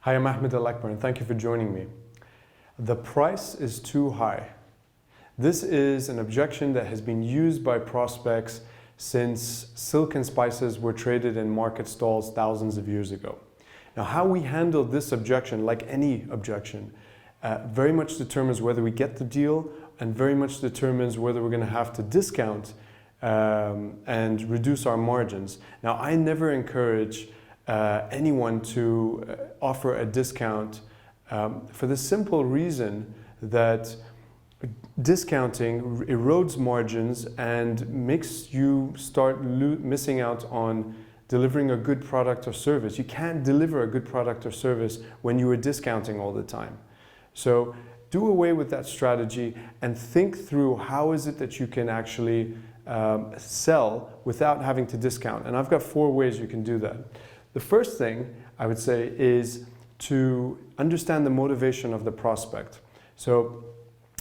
Hi, I'm Ahmed Al-Akbar and thank you for joining me. The price is too high. This is an objection that has been used by prospects since silk and spices were traded in market stalls thousands of years ago. Now, how we handle this objection, like any objection, very much determines whether we get the deal and very much determines whether we're going to have to discount and reduce our margins. Now, I never encourage anyone to offer a discount for the simple reason that discounting erodes margins and makes you start missing out on delivering a good product or service. You can't deliver a good product or service when you are discounting all the time. So do away with that strategy and think through how is it that you can actually sell without having to discount. And I've got 4 ways you can do that. The first thing I would say is to understand the motivation of the prospect. So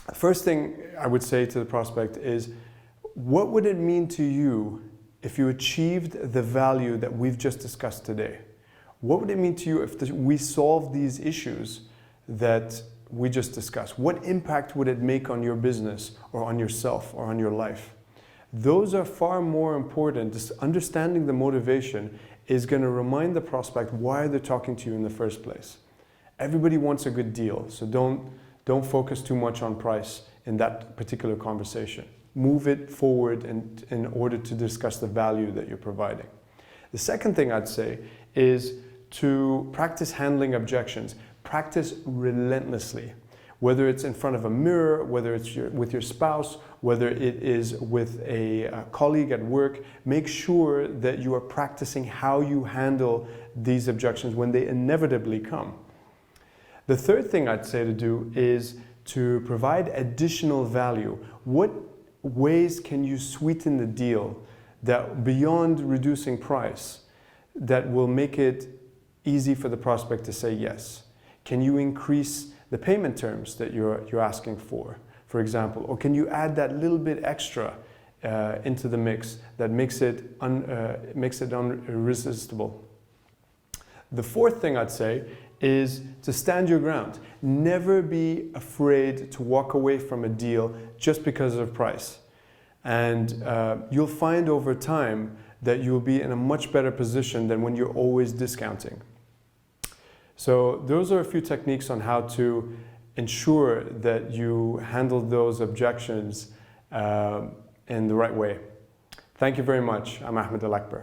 the first thing I would say to the prospect is, what would it mean to you if you achieved the value that we've just discussed today? What would it mean to you if we solved these issues that we just discussed? What impact would it make on your business or on yourself or on your life? Those are far more important. Just understanding the motivation is going to remind the prospect why they're talking to you in the first place. Everybody wants a good deal, so don't focus too much on price in that particular conversation. Move it forward in order to discuss the value that you're providing. The second thing I'd say is to practice handling objections. Practice relentlessly. Whether it's in front of a mirror, whether it's with your spouse, whether it is with a colleague at work, make sure that you are practicing how you handle these objections when they inevitably come. The third thing I'd say to do is to provide additional value. What ways can you sweeten the deal that beyond reducing price that will make it easy for the prospect to say yes? Can you increase the payment terms that you're asking for example? Or can you add that little bit extra into the mix that makes it irresistible? The fourth thing I'd say is to stand your ground. Never be afraid to walk away from a deal just because of price. And you'll find over time that you'll be in a much better position than when you're always discounting. So those are a few techniques on how to ensure that you handle those objections in the right way. Thank you very much. I'm Ahmed Al-Akbar.